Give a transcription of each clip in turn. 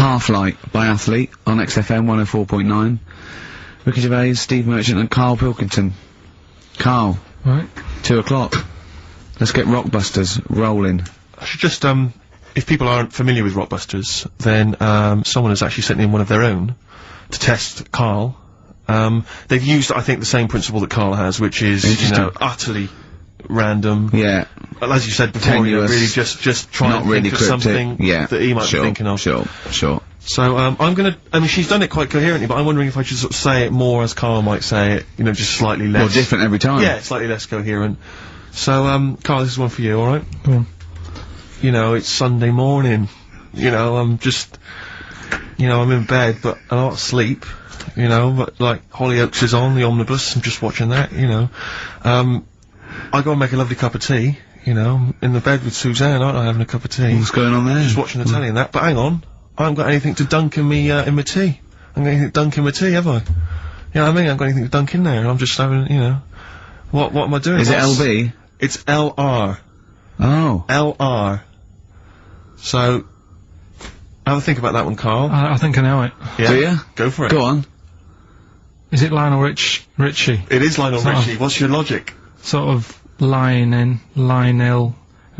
Half Light by Athlete on XFM 104.9. Ricky Gervais, Steve Merchant and Karl Pilkington. Karl. Right. 2 o'clock. Let's get Rockbusters rolling. I should just, if people aren't familiar with Rockbusters, then, someone has actually sent in one of their own to test Karl. They've used, I think, the same principle that Karl has, which is, you know, utterly random. Yeah. As you said before, you know, really just try and think of something that he might be thinking of. Sure. So, I mean, she's done it quite coherently, but I'm wondering if I should sort of say it more as Karl might say it, you know, just slightly less. More different every time. Yeah, slightly less coherent. So, Karl, this is one for you, alright? Go on. You know, it's Sunday morning. You know, I'm just, you know, I'm in bed, but I don't sleep. You know, but like, Hollyoaks is on, the omnibus, I'm just watching that, you know. I go and make a lovely cup of tea, you know, in the bed with Suzanne, aren't I, having a cup of tea. What's going on there? Just watching the telly and that, but hang on, I haven't got anything to dunk in me, in my tea. I haven't got anything to dunk in my tea, have I? You know what I mean? I haven't got anything to dunk in there, and I'm just having, you know, what am I doing? Is it LB? It's LR. Oh. LR. So, have a think about that one, Karl. I think I know it. Yeah? Do you? Go for it. Go on. Is it Lionel Richie? It is Lionel Richie. What's your logic? Sort of Lionel, and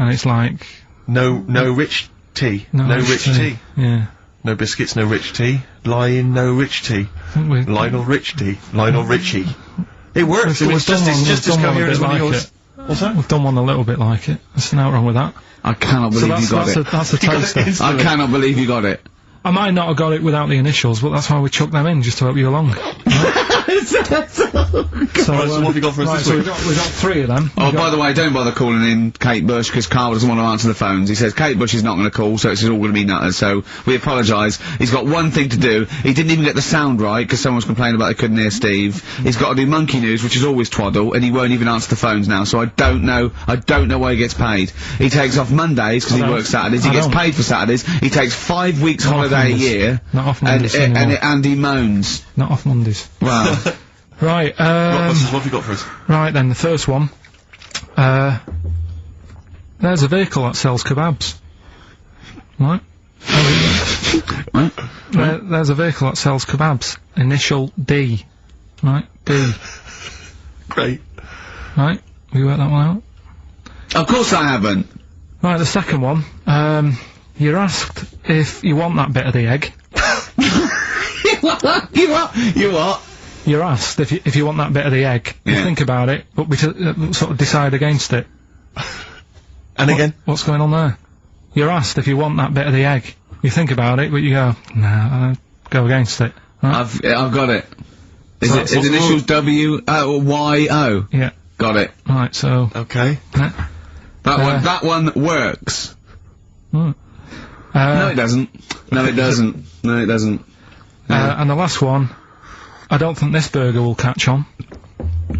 it's like... No rich tea. No rich tea. Yeah. No biscuits, no rich tea. No rich tea. Lionel Rich tea. Lionel Richie. It works. It's just as coherent as one of yours. What's that? We've done one a little bit like it. There's nothing wrong with that. I cannot believe you got it. That's a taster. I cannot believe you got it. I might not have got it without the initials, but that's why we chucked them in, just to help you along. So what have you got for us this week? So we've got 3 of them. Oh, by the way, don't bother calling in Kate Bush, because Karl doesn't want to answer the phones. He says Kate Bush is not going to call, so it's all going to be nutters, so we apologise. He's got one thing to do. He didn't even get the sound right, because someone's complaining about they couldn't hear Steve. He's got to do Monkey News, which is always twaddle, and he won't even answer the phones now, so I don't know why he gets paid. He takes off Mondays, because he works Saturdays. He gets paid for Saturdays. He takes 5 weeks holiday a year. Not off Mondays and he moans. Not off Mondays. Wow. Right, what have you got for us? Right then, the first one. There's a vehicle that sells kebabs. Right? There's a vehicle that sells kebabs. Initial D. Right? D. Great. Right? Have you worked that one out? Of course I haven't. Right, the second one. You're asked if you want that bit of the egg. You what? You're asked if you want that bit of the egg. You think about it, but we sort of decide against it. And again? What's going on there? You're asked if you want that bit of the egg. You think about it, but you go, nah, go against it. Right? I've got it. Is initials W-Y-O? Yeah. Got it. Right, so... Okay. That one works. No, it doesn't. No, it doesn't. No, it doesn't. And the last one, I don't think this burger will catch on.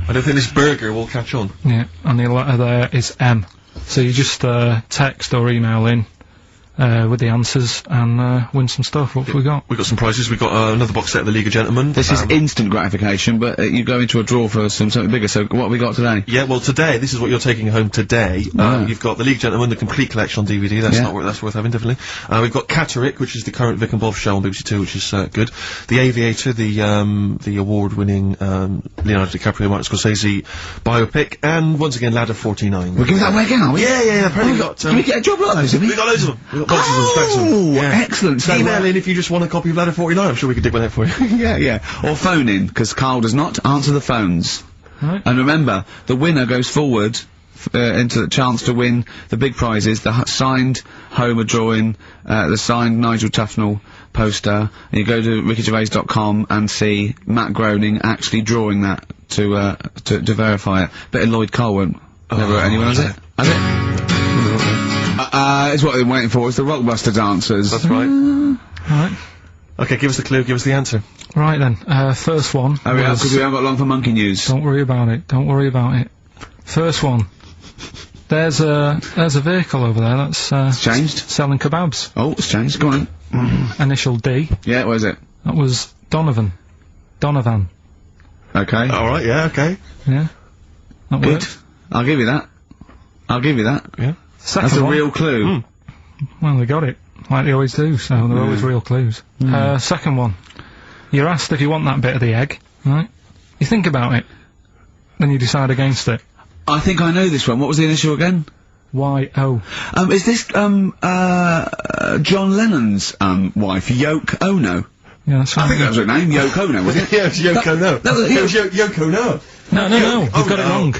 I don't think this burger will catch on. Yeah, and the letter there is M. So you just text or email in with the answers and win some stuff. What have we got? We've got some prizes. We've got another box set of the League of Gentlemen. This is instant gratification, but you go into a draw for something bigger. So what have we got today? Yeah, well today, this is what you're taking home today. You've got the League of Gentlemen, the complete collection on DVD. That's worth having, definitely. We've got Catterick, which is the current Vic and Bob show on BBC Two, which is good. The Aviator, the award-winning Leonardo DiCaprio, Martin Scorsese biopic, and once again Ladder 49. We're giving that away again, are we? Yeah. Apparently we got. Can we get a job like those? We got loads of them. We got boxes of stacks of them. Yeah. Excellent. So email in if you just want a copy of Ladder 49. I'm sure we could dig one out for you. yeah. Or phone in, because Karl does not answer the phones. Right. And remember, the winner goes forward into the chance to win the big prizes, the signed Homer drawing, the signed Nigel Tufnell poster, and you go to rickygervais.com and see Matt Groening actually drawing that to verify it. But Lloyd Cole won't. Never anyone has it? Has it? It's what they're waiting for, it's the Rockbusters answers. That's right. Right. Okay, give us the clue, give us the answer. Right then, first one. Hurry up, because we haven't got long for Monkey News. Don't worry about it. First one. There's a vehicle over there that's, It's changed? selling kebabs. Oh, it's changed, go on. Initial D. Yeah, what is it? That was Donovan. Okay. Alright, yeah, okay. Yeah. That Good. worked. I'll give you that. Yeah. Second That's a one. real clue. Well, they got it. like they always do, so they're always real clues. Second one. You're asked if you want that bit of the egg, right? You think about it, then you decide against it. I think I know this one. What was the initial again? Y-O. Is this, John Lennon's, wife, Yoko Ono? Yeah, that's I right. think that was her name, Yoko Ono, was it? Yeah, it's Yoko No. that was- It was Yoko No. No, you've got it wrong.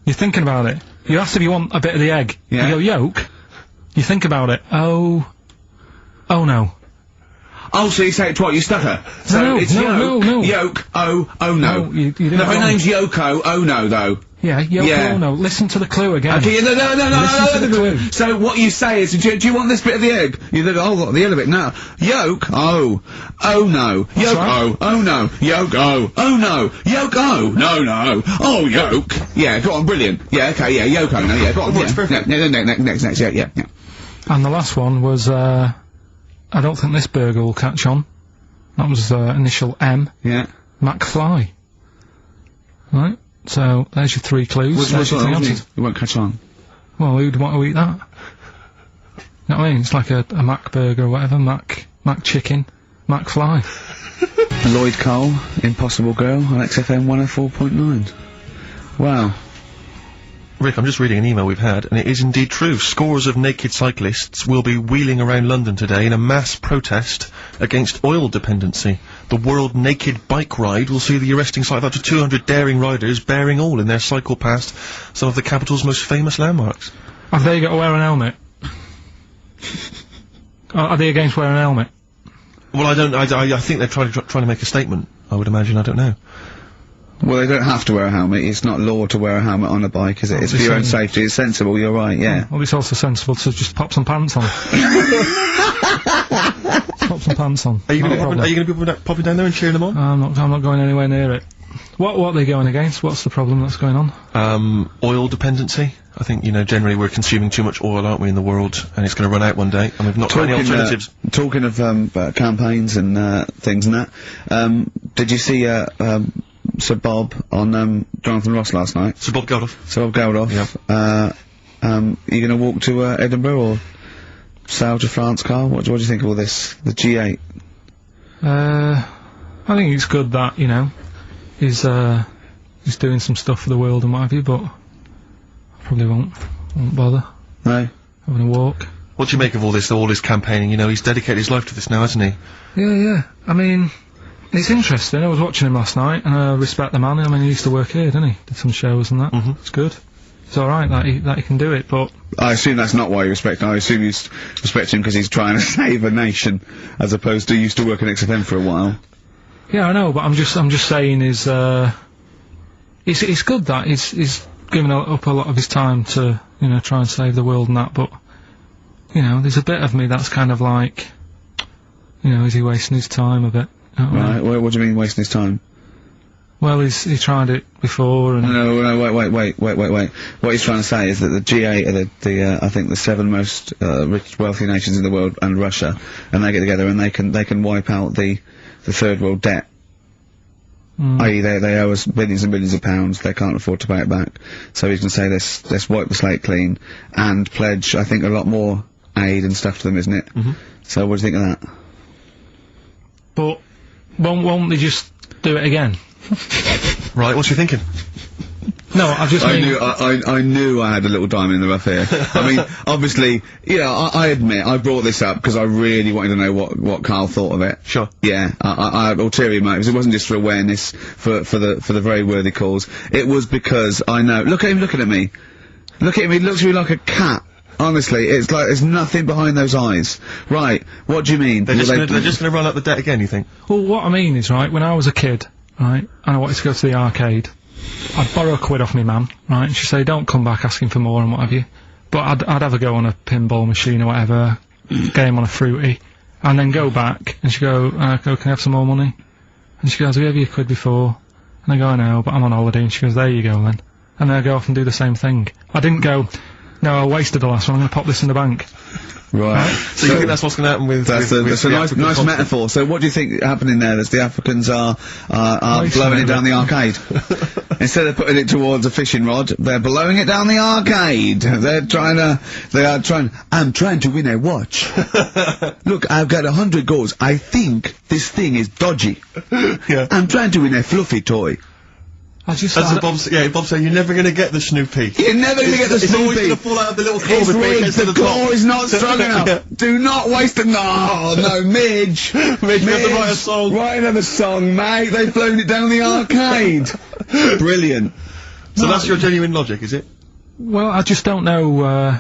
You're thinking about it. You're asked if you want a bit of the egg. Yeah. You go, yolk. You think about it. Oh no. Oh, so you say it twice, you stutter. So No, it's no, no. Yoke, oh no. No, you do it No, her wrong. name's Yoko Ono, though. Yeah, Yoko Yeah. Ono. Listen to the clue again. Okay, no. Listen to the clue. So what you say is, do you want this bit of the egg? You think, oh, the other bit. No. Yolk, oh no. Yolk, right. oh no. Yolk, oh no. Yolk, oh, no. Oh, yolk. Yeah, go on, brilliant. Yeah, okay, yeah, Yoko, no, yeah, go on. Works Yeah. perfect. Next, yeah. And the last one was, I don't think this burger will catch on. That was, initial M. Yeah. McFly. Right? So, there's your 3 clues. There's your 3 answers. It won't catch on. Well, who'd want to eat that? You know what I mean? It's like a Mac burger or whatever. Mac chicken. McFly. Lloyd Cole, Impossible Girl, on XFM 104.9. Wow. Rick, I'm just reading an email we've had, and it is indeed true. Scores of naked cyclists will be wheeling around London today in a mass protest against oil dependency. The World Naked Bike Ride will see the arresting sight of up to 200 daring riders bearing all in their cycle past some of the capital's most famous landmarks. Have they got to wear an helmet? Are they against wearing an helmet? Well, I think they're trying to make a statement, I would imagine, I don't know. Well, they don't have to wear a helmet. It's not law to wear a helmet on a bike, is it? It's for your own safety. It's sensible, you're right, yeah. Well, it's also sensible to just pop some pants on. Pop some pants on. Are you Not a going problem. to be popping down there and cheering them on? I'm not going anywhere near it. What are they going against? What's the problem that's going on? Oil dependency. I think, generally we're consuming too much oil, aren't we, in the world, and it's going to run out one day, and we've not got any alternatives. Talking of campaigns and things and that, did you see Sir Bob on Jonathan Ross last night? Sir Bob Geldof. Sir Bob Geldof. Yeah. Are you going to walk to Edinburgh or sail to France, Carl? What do you think of all this? The G8? I think it's good that, he's doing some stuff for the world and what have you, but I probably won't bother No? having a walk. What do you make of all this campaigning? He's dedicated his life to this now, hasn't he? Yeah. I mean, it's interesting. I was watching him last night, and I respect the man. I mean, he used to work here, didn't he? Did some shows and that. It's good. It's alright that he can do it, but... I assume that's not why you respect him. I assume you respect him because he's trying to save a nation, as opposed to he used to work in XFM for a while. Yeah, I know, but I'm just saying it's good that he's given up a lot of his time to, try and save the world and that, but, there's a bit of me that's kind of like, is he wasting his time a bit? You know what I mean? Right, what do you mean wasting his time? Well, he tried it before, and... No, wait. What he's trying to say is that the G8 are I think the 7 most, rich, wealthy nations in the world, and Russia, and they get together and they can wipe out the third world debt. I.e. they owe us billions and billions of pounds, they can't afford to pay it back. So he's gonna say let's wipe the slate clean, and pledge, I think, a lot more aid and stuff to them, isn't it? So what do you think of that? But, won't they just do it again? Right, what's you thinking? No, I knew I had a little diamond in the rough here. I mean, obviously, I admit, I brought this up because I really wanted to know what Carl thought of it. Sure. Yeah, I had ulterior motives. It wasn't just for awareness, for the very worthy cause. It was because I know, look at him looking at me. Look at him, he looks at me like a cat. Honestly, it's like there's nothing behind those eyes. Right, what do you mean? They're just gonna run up the debt again, you think? Well, what I mean is, right, when I was a kid, right, and I wanted to go to the arcade, I'd borrow a quid off my mum, right, and she'd say, don't come back asking for more and what have you. But I'd have a go on a pinball machine or whatever, game on a fruity, and then go back, and she'd go, can I have some more money? And she goes, have you ever your quid before? And I go, I know, but I'm on holiday, and she goes, there you go then. And then I go off and do the same thing. I didn't go, No, I wasted the last one. I'm going to pop this in the bank. Right. So you think that's what's going to happen with? That's with a the nice African continent? metaphor. So what do you think happening there? Is the Africans are blowing it down the arcade instead of putting it towards a fishing rod? They're blowing it down the arcade. I'm trying to win a watch. Look, I've got 100 goals. I think this thing is dodgy. Yeah. I'm trying to win a fluffy toy. That's what Bob's saying, you're never going to get the Snoopy. You're never going to get the It's always Snoopy. going to fall out of the little claw It's before it rigged. gets to The the top. claw is not strong enough. Yeah. Do not waste it. No, Midge. Midge, we have to write a song. Write another song, mate. They've blown it down the arcade. Brilliant. So that's your genuine logic, is it? Well, I just don't know,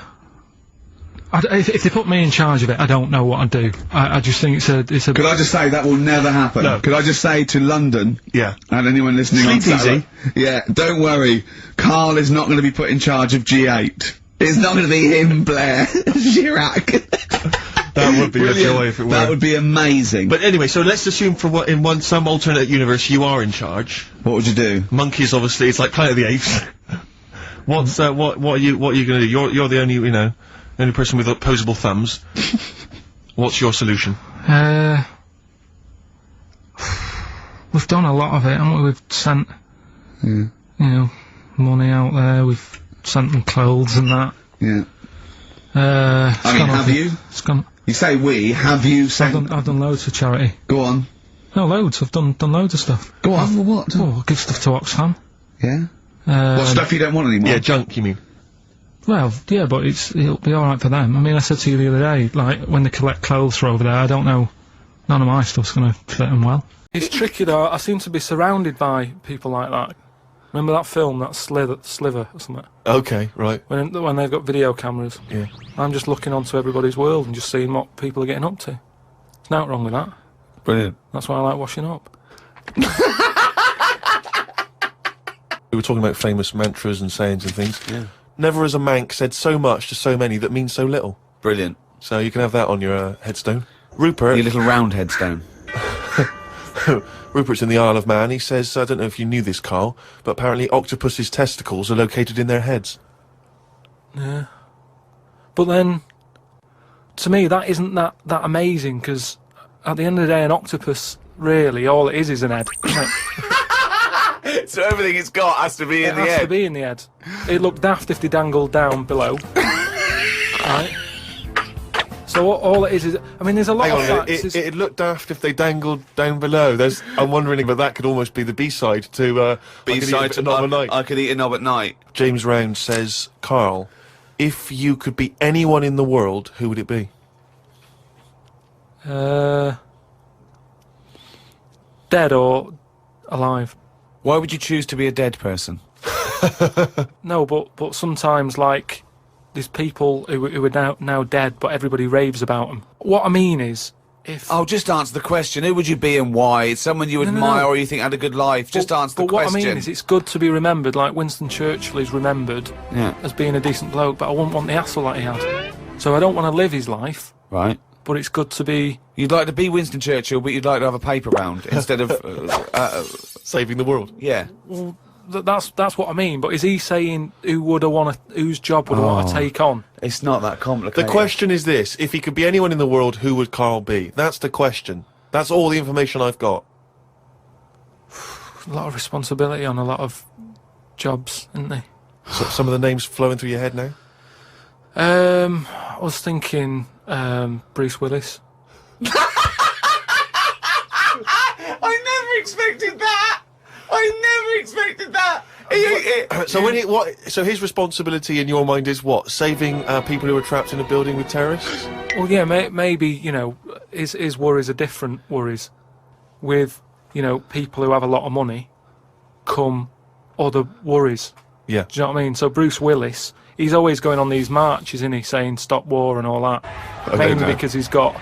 if they put me in charge of it, I don't know what I'd do. I just think it's a... Could I just say that will never happen? No. Could I just say to London, Yeah. and anyone listening on Sleep Saturday, yeah, don't worry, Carl is not going to be put in charge of G8. It's not going to be him, Blair. Chirac. That would be a Brilliant. joy if it were. That would be amazing. But anyway, so let's assume some alternate universe you are in charge. What would you do? Monkeys, obviously, it's like Planet of the Apes. What are you going to do? You're the only person with opposable thumbs. What's your solution? We've done a lot of it, haven't we? We've sent, Yeah. money out there. We've sent them clothes and that. Yeah. I mean, have you? It's gone. You say we, have you sent... I've done loads for charity. Go on. No, loads. I've done loads of stuff. Go on. What? Oh, I give stuff to Oxfam. Yeah? What stuff you don't want anymore? Yeah, junk, you mean? Well, yeah, but it'll be alright for them. I mean, I said to you the other day, like, when they collect clothes for over there, I don't know, none of my stuff's gonna fit them well. It's tricky though, I seem to be surrounded by people like that. Remember that film, that Sliver or something? Okay, right. When they've got video cameras. Yeah. I'm just looking onto everybody's world and just seeing what people are getting up to. There's nothing wrong with that. Brilliant. That's why I like washing up. We were talking about famous mantras and sayings and things. Yeah. Never has a Manc said so much to so many that means so little. Brilliant. So you can have that on your headstone. Rupert. Your little round headstone. Rupert's in the Isle of Man. He says, I don't know if you knew this, Carl, but apparently octopus's testicles are located in their heads. Yeah. But then, to me, that isn't that amazing, because at the end of the day, an octopus, really, all it is an head. So everything it's got has to be in the It has head. to be in the head. It'd look daft if they dangled down below. Right? So all it is, I mean, there's a lot of facts. It'd look daft if they dangled down below. I'm wondering, but that could almost be the B-side to, B-side to Knob at Night. I could eat a knob at night. James Round says, Carl, if you could be anyone in the world, who would it be? Dead or alive? Why would you choose to be a dead person? No, but sometimes, like, there's people who are now dead, but everybody raves about them. What I mean is, if... Oh, just answer the question. Who would you be and why? Someone you admire or you think had a good life. Just answer the question. But what I mean is, it's good to be remembered, like Winston Churchill is remembered as being a decent bloke, but I wouldn't want the hassle that he had. So I don't want to live his life. Right. But it's good to be... You'd like to be Winston Churchill, but you'd like to have a paper round instead of... Saving the world. Yeah. Well, that's what I mean, but is he saying whose job would I want to take on? It's not that complicated. The question is this, if he could be anyone in the world, who would Carl be? That's the question. That's all the information I've got. A lot of responsibility on a lot of jobs, isn't there? So, some of the names flowing through your head now? I was thinking, Bruce Willis. I never expected that! I never expected that! So his responsibility in your mind is what? Saving people who are trapped in a building with terrorists? Well, yeah, maybe, his worries are different worries. With, people who have a lot of money come other worries. Yeah. Do you know what I mean? So Bruce Willis, he's always going on these marches, isn't he, saying stop war and all that. Mainly because he's got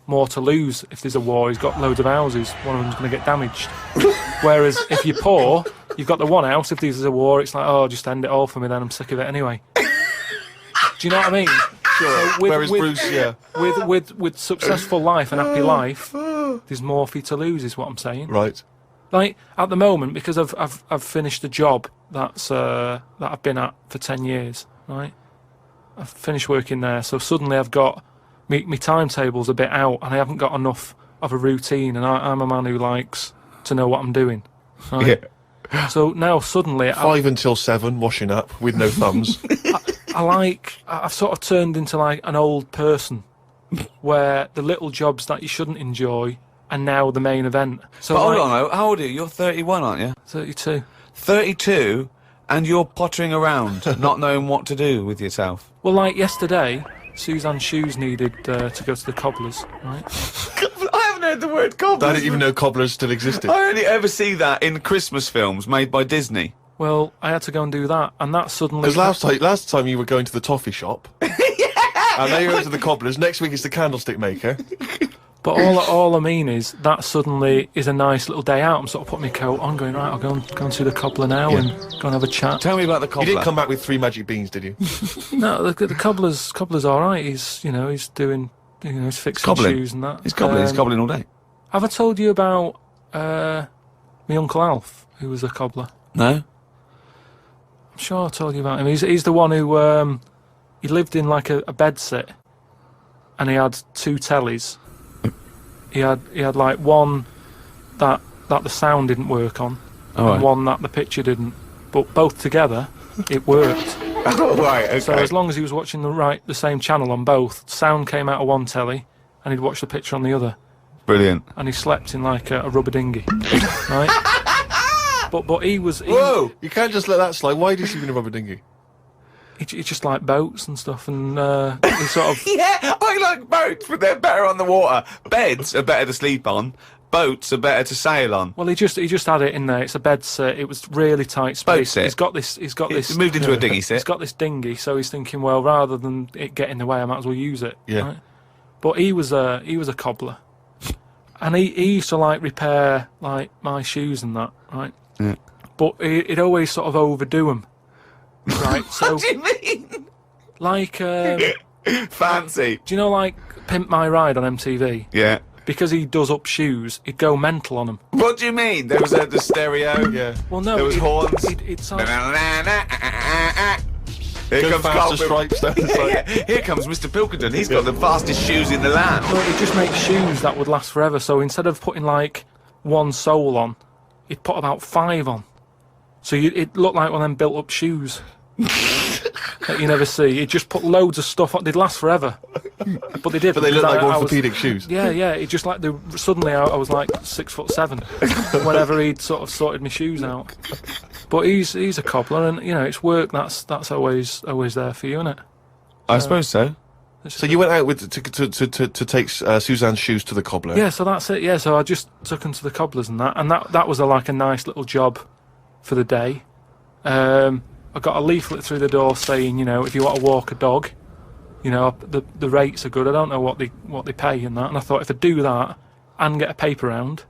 more to lose if there's a war. He's got loads of houses, one of them's going to get damaged. Whereas if you're poor, you've got the one house. If there's a war, it's like, oh, just end it all for me then, I'm sick of it anyway. Do you know what I mean? Sure. So Whereas Bruce, yeah. With successful life and happy life, there's more for you to lose, is what I'm saying. Right. Like, at the moment, because I've finished a job that I've been at for 10 years, right? I've finished working there, so suddenly I've got... My timetable's a bit out, and I haven't got enough of a routine, and I'm a man who likes to know what I'm doing. Right? Yeah. So now, suddenly... 5 until 7, washing up, with no thumbs. I've sort of turned into, like, an old person, where the little jobs that you shouldn't enjoy are now the main event. So but hold on, how old are you? You're 31, aren't you? 32. 32, and you're pottering around, not knowing what to do with yourself. Well, like yesterday, Suzanne's shoes needed to go to the cobblers, right? I haven't heard the word cobblers. I didn't even know cobblers still existed. I only ever see that in Christmas films made by Disney. Well, I had to go and do that, and that suddenly... Because last time you were going to the toffee shop, and now you're going to the cobblers. Next week it's the candlestick maker. But all I mean is that suddenly is a nice little day out. I'm sort of putting my coat on, going, right, I'll go and see the cobbler now and go and have a chat. Tell me about the cobbler. You didn't come back with 3 magic beans, did you? No, the cobbler's all right. He's doing, he's fixing cobbling. shoes and that. He's cobbling. He's cobbling all day. Have I told you about my Uncle Alf, who was a cobbler? No. I'm sure I told you about him. He's the one who he lived in like a bedsit, and he had 2 tellies. He had like one that the sound didn't work on, and one that the picture didn't. But both together, it worked. Oh, right, okay. So as long as he was watching the same channel on both, sound came out of one telly, and he'd watch the picture on the other. Brilliant. And he slept in like a rubber dinghy, right? But he was... Whoa! You can't just let that slide. Why did you sleep in a rubber dinghy? He just liked boats and stuff, and he sort of... Yeah, I like boats, but they're better on the water. Beds are better to sleep on. Boats are better to sail on. Well, he just had it in there. It's a bed sit. It was really tight space. Boat sit. He's got this. He's moved into a dinghy sit. He's got this dinghy, so he's thinking, well, rather than it get in the way, I might as well use it. Yeah. Right? But he was a cobbler, and he used to like repair like my shoes and that, right? Yeah. But he'd always sort of overdo them, right? So What do you mean? like Fancy. do you know like Pimp My Ride on MTV? Yeah. Because he does up shoes, he'd go mental on them. What do you mean? There was the stereo. Yeah. Well, no, There was horns. He'd sound... Here Go comes faster, Carl stripes down the side. Yeah, here comes Mr. Pilkington. He's got the fastest shoes in the land. Well, he'd just make shoes that would last forever. So instead of putting like 1 sole on, he'd put about 5 on. So it looked like one of them built-up shoes that you never see. He'd just put loads of stuff on. They'd last forever, but they did. But they look like I was- orthopedic shoes. Yeah, yeah. It just like suddenly I was like 6'7" whenever he'd sort of sorted my shoes out. But he's a cobbler, and it's work. That's always there for you, isn't it? I suppose so. So you went out with to take Suzanne's shoes to the cobbler. Yeah, so that's it. Yeah, so I just took him to the cobblers and that was like a nice little job for the day. I got a leaflet through the door saying, if you want to walk a dog, the rates are good. I don't know what they pay and that. And I thought if I do that and get a paper round,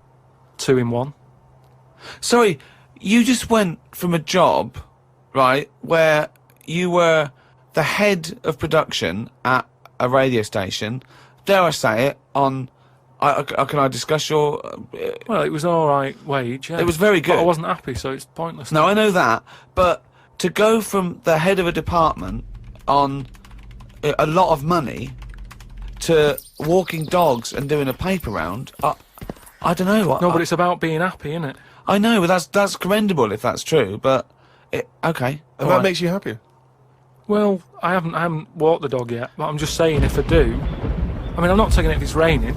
2 in 1. Sorry, you just went from a job, right, where you were the head of production at a radio station. Dare I say it? Can I discuss your? Well, it was an all right wage. Yeah. It was very good. But I wasn't happy, so it's pointless. No, I know that, but to go from the head of a department on a lot of money to walking dogs and doing a paper round, I don't know. No, but it's about being happy, isn't it? I know, but that's commendable if that's true. But okay, And that makes you happier. Well, I haven't walked the dog yet, but I'm just saying if I do, I mean, I'm not taking it if it's raining.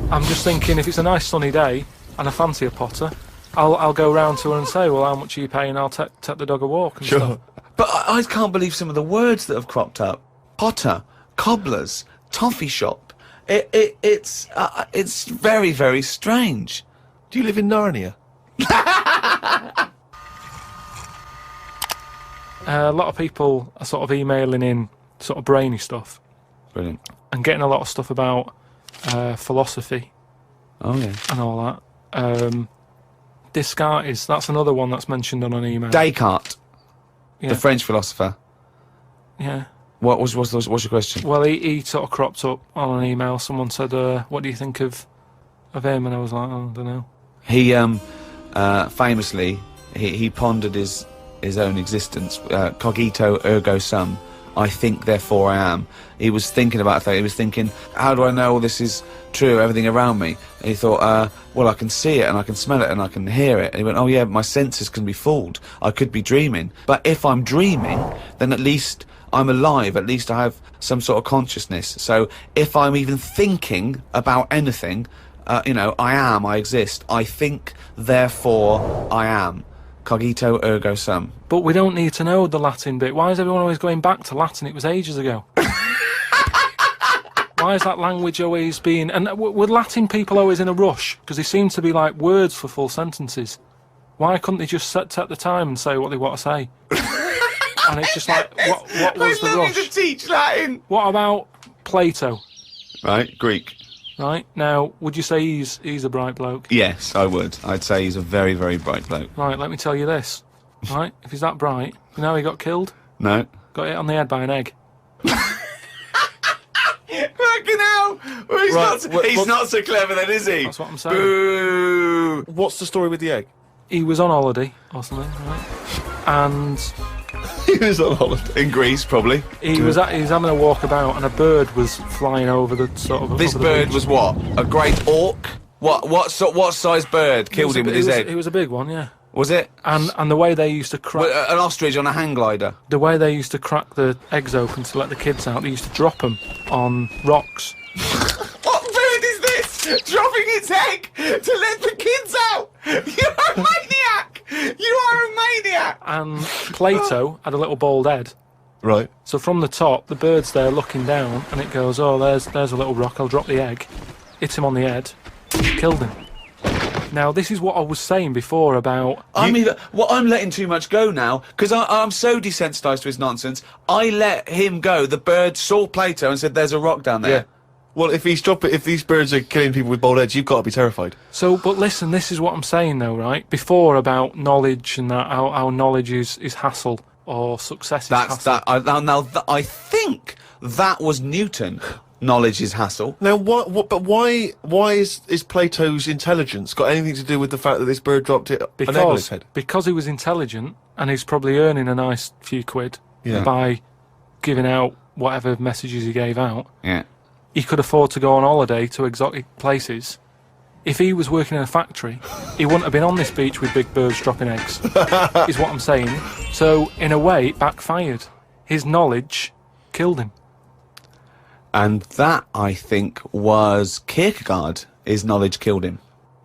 I'm just thinking if it's a nice sunny day and I fancy a potter, I'll go round to her and say, well, how much are you paying? I'll take the dog a walk and stuff. But I can't believe some of the words that have cropped up: potter, cobblers, toffee shop. It's very, very strange. Do you live in Narnia? A lot of people are sort of emailing in sort of brainy stuff Brilliant. and getting a lot of stuff about philosophy Oh yeah. and all that. Descartes, that's another one that's mentioned on an email. Descartes, Yeah. the French philosopher. Yeah. What's your question? Well, he sort of cropped up on an email. Someone said, what do you think of him? And I was like, oh, I don't know. He famously, he pondered his own existence. Cogito ergo sum. I think, therefore I am. He was thinking about that. He was thinking, how do I know all this is true, everything around me? And he thought, well, I can see it, and I can smell it, and I can hear it. And he went, oh yeah, my senses can be fooled. I could be dreaming. But if I'm dreaming, then at least I'm alive. At least I have some sort of consciousness. So if I'm even thinking about anything, you know, I exist. I think, therefore I am. Cogito ergo sum. But we don't need to know the Latin bit. Why is everyone always going back to Latin? It was ages ago. Why is that language always being... And were Latin people always in a rush? Because they seem to be like words for full sentences. Why couldn't they just take the time and say what they want to say? And it's just like, what was the rush? To teach Latin. What about Plato? Right, Greek. Right, now, would you say he's a bright bloke? Yes, I would. I'd say he's a very, very bright bloke. Right, let me tell you this. Right, if he's that bright, you know how he got killed? No. Got hit on the head by an egg. Fucking hell! Well, he's not so clever then, is he? That's what I'm saying. Boo! What's the story with the egg? He was on holiday or something, right? And He was on holiday. In Greece, probably. he was having a walk about, and a bird was flying over the sort of... This over the bird beach. was what? A great auk? What size bird killed him with his egg? It was a big one, yeah. Was it? And the way they used to crack... Well, an ostrich on a hang glider. The way they used to crack the eggs open to let the kids out, they used to drop them on rocks. What bird is this? Dropping its egg to let the kids out? You're a maniac! You are a maniac! And Plato had a little bald head. Right. So from the top, the bird's there looking down, and it goes, oh, there's a little rock, I'll drop the egg. Hit him on the head, killed him. Now, this is what I was saying before about... I'm letting too much go now, because I'm so desensitised to his nonsense. I let him go. The bird saw Plato and said, there's a rock down there. Yeah. Well, if these birds are killing people with bald heads, you've got to be terrified. So, but listen, this is what I'm saying though, right? Before about knowledge and that, how knowledge is hassle, or success is hassle. I think that was Newton. Knowledge is hassle. Now, but why is Plato's intelligence got anything to do with the fact that this bird dropped an egg on his head? Because he was intelligent, and he's probably earning a nice few quid by giving out whatever messages he gave out. Yeah. He could afford to go on holiday to exotic places. If he was working in a factory, he wouldn't have been on this beach with big birds dropping eggs, is what I'm saying. So, in a way, it backfired. His knowledge killed him. And that, I think, was Kierkegaard. His knowledge killed him.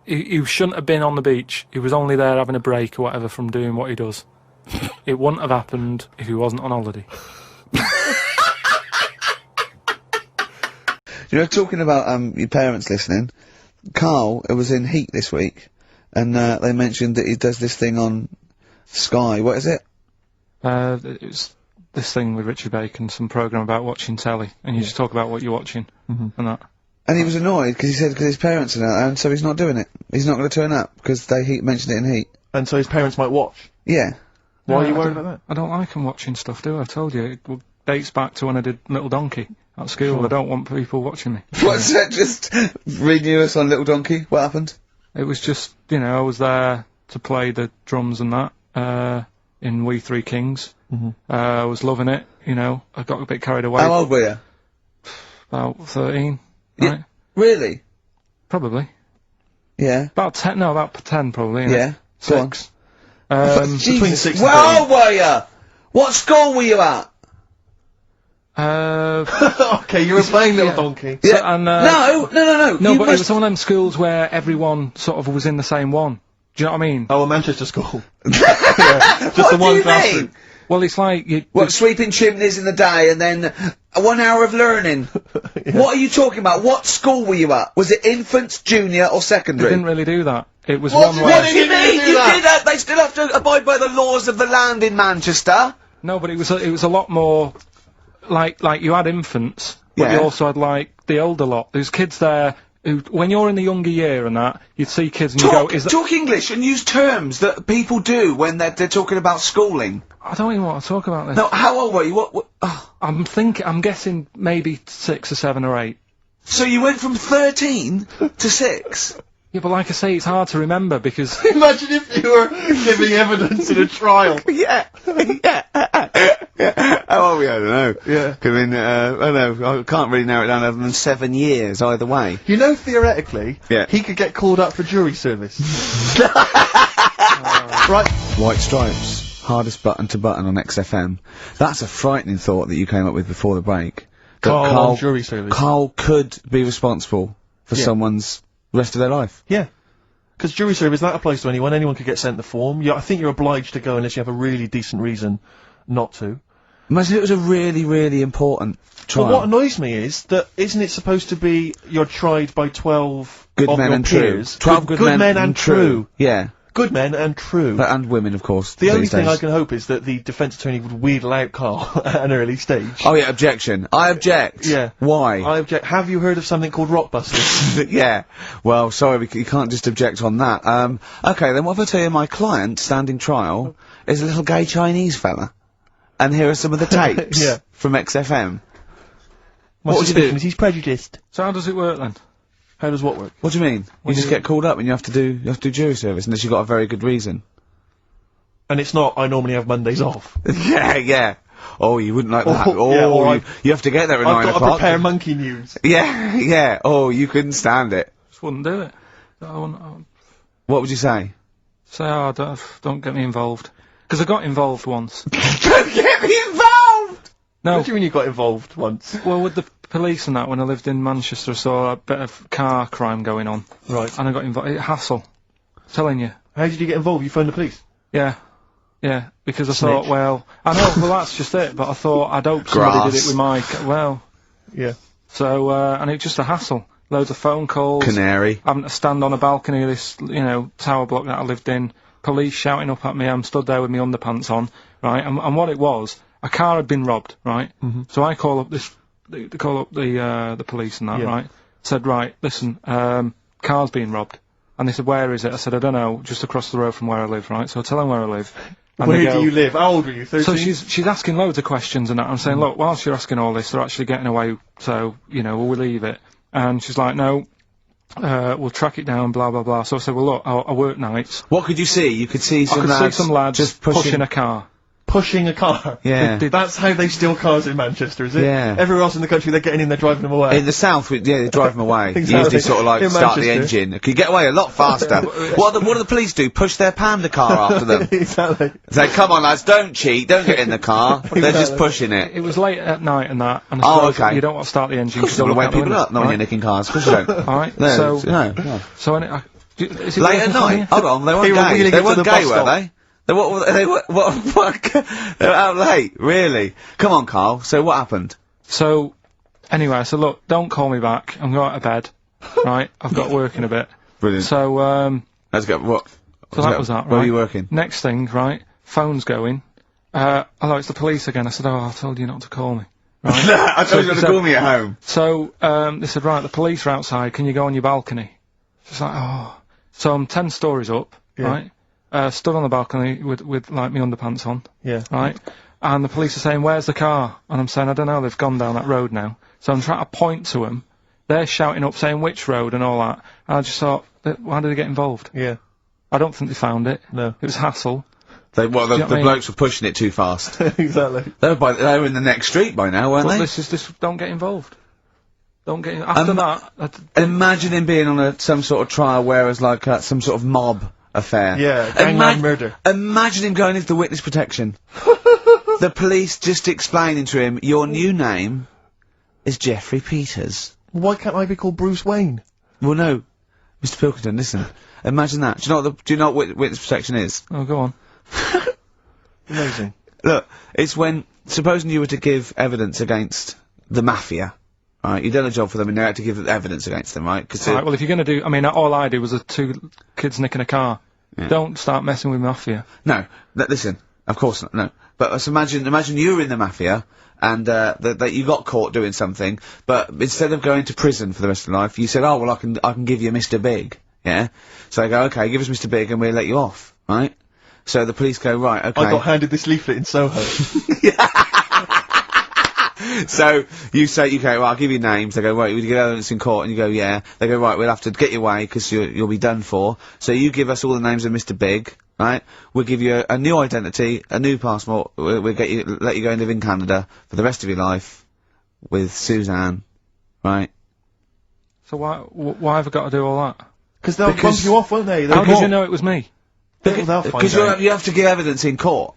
He shouldn't have been on the beach. He was only there having a break or whatever from doing what he does. It wouldn't have happened if he wasn't on holiday. You know, talking about your parents listening, Carl was in Heat this week, and they mentioned that he does this thing on Sky. What is it? It was this thing with Richard Bacon, some programme about watching telly, and you just talk about what you're watching and that. And he was annoyed because he said because his parents are out there, and so he's not doing it. He's not going to turn up because they mentioned it in Heat. And so his parents might watch. Yeah. Why are you worried about that? I don't like him watching stuff, do I? I told you. It dates back to when I did Little Donkey at school. I don't want people watching me. What's that? Just renew us on Little Donkey? What happened? It was just, you know, I was there to play the drums and that, in We Three Kings. I was loving it, you know. I got a bit carried away. How old were you? About 13, Yeah. right? Really? Probably. Yeah. About 10 probably. Yeah. Go on. 6. Between 6 and Where old were you? What school were you at? Okay, you were playing Little Donkey. Yeah. So, and, No, No, but it was one of them schools where everyone sort of was in the same one. Do you know what I mean? Oh, a Manchester school. Just What the do one you classroom. mean? Well, it's like... What, sweeping chimneys in the day and then 1 hour of learning? What are you talking about? What school were you at? Was it infants, junior or They secondary? didn't really do that. It was What one do where... you mean? You did that! They still have to abide by the laws of the land in Manchester. No, but it was a lot more... Like you had infants, but you also had, like, the older lot. There's kids there who, when you're in the younger year and that, you'd see kids and you go, is that... Talk English and use terms that people do when they're talking about schooling. I don't even want to talk about this. No, how old were you? What I'm guessing maybe 6 or 7 or 8. So you went from 13 to 6? Yeah, but like I say, it's hard to remember because... Imagine if you were giving evidence in a trial. Yeah. Oh, yeah, I don't know. Yeah. I mean, I don't know. I can't really narrow it down other than 7 years either way. You know, theoretically, Yeah. he could get called up for jury service. Right. White Stripes, hardest button to button on XFM. That's a frightening thought that you came up with before the break. That Carl on jury service. Carl could be responsible for someone's rest of their life. Yeah. Because jury service, that applies to anyone. Anyone could get sent the form. I think you're obliged to go unless you have a really decent reason not to. Imagine it was a really, really important trial. But what annoys me is that isn't it supposed to be you're tried by 12 good of men your and peers? true. 12 good men and true. Yeah. Good men and true. And women, of course. The only these thing days. I can hope is that the defence attorney would wheedle out Carl at an early stage. Oh yeah, objection. I object. Yeah. Why? I object. Have you heard of something called Rockbusters? Yeah. Well, sorry, you can't just object on that. Okay, then what if I tell you my client, standing trial, is a little gay Chinese fella? And here are some of the tapes Yeah. from XFM. What would you do? do? He's prejudiced. So how does it work then? How does what work? What do you mean? You just get called up and you have to do jury service unless you've got a very good reason. And it's not, I normally have Mondays off. Yeah, yeah. Oh, you wouldn't like that. Oh, Oh, yeah, or you have to get there at I've 9 got to o'clock. prepare monkey news. Yeah, yeah. Oh, you couldn't stand it. Just wouldn't do it. I wouldn't What would you say? say, oh, don't get me involved. Because I got involved once. Don't get me involved! No, What do you mean you got involved once? well, with the police and that, when I lived in Manchester, I saw a bit of car crime going on. Right. And I got involved. Hassle. Telling you. How did you get involved? You phoned the police? Yeah. Yeah. Because I Snitch. thought, well, I know, well, that's just it, but I thought I'd hope somebody did it with my, well, Yeah. so, and it's just a hassle. Loads of phone calls. Canary. Having to stand on a balcony of this, tower block that I lived in. Police shouting up at me. I'm stood there with my underpants on, right? And what it was, a car had been robbed, right? So I call up the police and that, Yeah. right? Said, right, listen, car's being robbed. And they said, where is it? I said, I don't know, just across the road from where I live, right? So I tell them where I live. And Where they go, do you live? How old were you? 13? so she's asking loads of questions and that. I'm saying, look, whilst you're asking all this, they're actually getting away, so, will we leave it? And she's like, no, we'll track it down, blah, blah, blah. So I said, well, look, I work nights. What could you see? You could see some I could see some lads just pushing a car. Pushing a car. Yeah. That's how they steal cars in Manchester, is it? Yeah. Everywhere else in the country, they're getting in, they're driving them away. In the south, they drive them away. Exactly. Usually sort of like In start the Manchester. engine. Can get away a lot faster. what do the police do? Push their panda car after them. Exactly. Say, come on lads, don't cheat, don't get in the car. They're just pushing it. It was late at night and that. And I Oh, suppose okay. You don't want to start the engine. Of course you because want to they'll wake look out people the up, not when you're window, nicking cars. Of course you don't. right? Alright, No, so, no. so is it Late working at for night? you? Hold on, they They weren't were gay. wheeling They it to weren't the gay, bus were stop. they? They were out late, really? Come on, Carl, so what happened? So, anyway, I said, look, don't call me back. I'm going to bed. Right? I've got work in a bit. Brilliant. So, Let's go, what? so that was that, right? Where are you working? Next thing, right? Phone's going. Hello, it's the police again. I said, oh, I told you not to call me. Right? I told you not to call me at home. So, they said, right, the police are outside. Can you go on your balcony? She's like, oh. So I'm 10 stories up, right? Stood on the balcony with like, my underpants on. Yeah. Right? And the police are saying, where's the car? And I'm saying, I don't know, they've gone down that road now. So I'm trying to point to them. They're shouting up, saying which road and all that. And I just thought, why did they get involved? Yeah. I don't think they found it. No. It was hassle. The you know what I mean? blokes were pushing it too fast. Exactly. They were in the next street by now, weren't But they? this don't get involved. Don't get after that. Imagine him being on some sort of trial where it's like some sort of mob affair. Yeah, gangland murder. Imagine him going into the witness protection. The police just explaining to him, your new name is Jeffrey Peters. Why can't I be called Bruce Wayne? Well, no. Mr. Pilkington, listen. Imagine that. Do you know what witness protection is? Oh, go on. Amazing. Look, it's when, supposing you were to give evidence against the mafia, right, you've done a job for them and you had to give evidence against them, right? Right, well, if you're going to do... I mean, all I did was 2 kids nicking a car. Yeah. Don't start messing with mafia. No, listen, of course not, no. But let's imagine you were in the mafia, and, that you got caught doing something, but instead of going to prison for the rest of your life, you said, oh, well, I can give you Mr. Big, yeah? So they go, okay, give us Mr. Big and we'll let you off, right? So the police go, right, okay. I got handed this leaflet in Soho. So you say, you go, well, I'll give you names. They go, right, we give evidence in court, and you go, yeah. They go, right, we'll have to get you away because you'll be done for. So you give us all the names of Mr. Big, right? We'll give you a new identity, a new passport. We'll let you go and live in Canada for the rest of your life with Suzanne, right? So why have I got to do all that? Because they'll bump you off, won't they? How did you know it was me? Because you have to give evidence in court.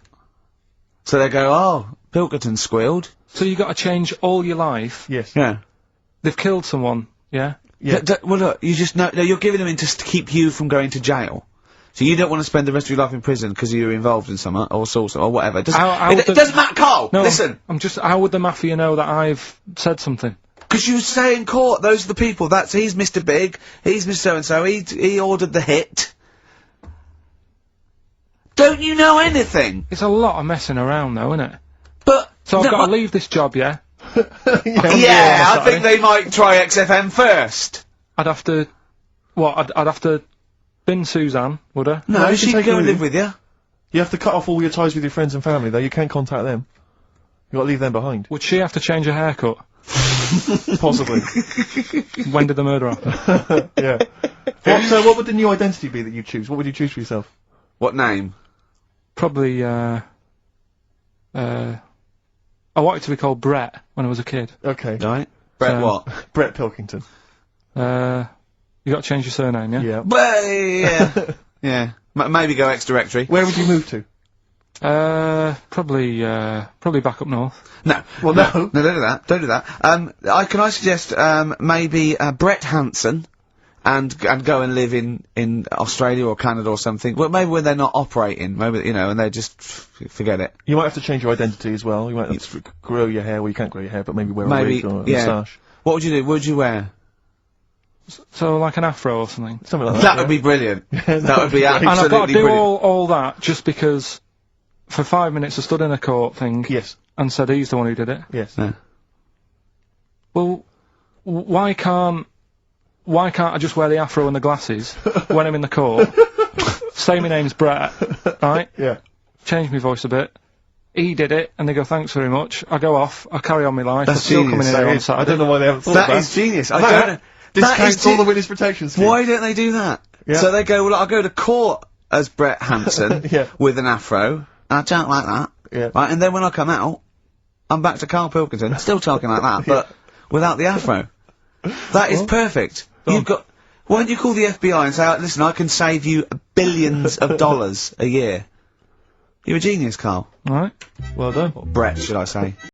So they go, oh, Pilkington squealed. So you got to change all your life. Yes. Yeah. They've killed someone. Yeah. Yeah. Well, look, you just know, no, you're giving them in to keep you from going to jail. So you don't want to spend the rest of your life in prison because you're involved in something, or sauce, or whatever. It doesn't matter, Carl! No, listen! how would the mafia know that I've said something? Because you say in court, those are the people, he's Mr. Big, he's Mr. So-and-so, he ordered the hit. Don't you know anything? It's a lot of messing around though, isn't it? But... So I've got to leave this job, yeah? Yeah, I think they might try XFM first. I'd have to... What, I'd have to bin Suzanne, would I? No, she'd go and live with you. You have to cut off all your ties with your friends and family, though. You can't contact them. You got to leave them behind. Would she have to change her haircut? Possibly. When did the murder happen? Yeah. What would the new identity be that you choose? What would you choose for yourself? What name? Probably, I wanted to be called Brett when I was a kid. Okay. Right. Brett what? Brett Pilkington. You got to change your surname, yeah? Yeah. Well, yeah. Yeah. Maybe go X-Directory. Where would you move to? Probably back up north. No. Well, no, no. don't do that. Don't do that. Can I suggest, maybe, Brett Hanson, and go and live in Australia or Canada or something. Well, maybe when they're not operating, maybe, you know, and they just forget it. You might have to change your identity as well. You might have to grow your hair. Well, you can't grow your hair, but maybe wear a wig or a moustache. What would you do? What would you wear? So like an afro or something. Something like that. That would be brilliant. That would be absolutely And I've got to do brilliant. all that just because for 5 minutes I stood in a court thing. Yes. And said he's the one who did it. Yes. Yeah. Well, why can't I just wear the afro and the glasses when I'm in the court? Say my name's Brett, right? Yeah. Change my voice a bit. He did it, and they go, thanks very much. I go off, I carry on my life, That's I'm still genius. coming in here on Saturday. I don't know why they haven't thought of that. That is genius. I That don't know. discounts all the witness protection scheme. Why don't they do that? Yeah. So they go, well, I'll go to court as Brett Hanson Yeah. with an afro. I don't like that. Yeah. Right, and then when I come out, I'm back to Karl Pilkington, still talking like that, but without the afro. That is perfect. You've got... Why don't you call the FBI and say, listen, I can save you billions of dollars a year. You're a genius, Carl. Right. Well done. Or Brett, should I say.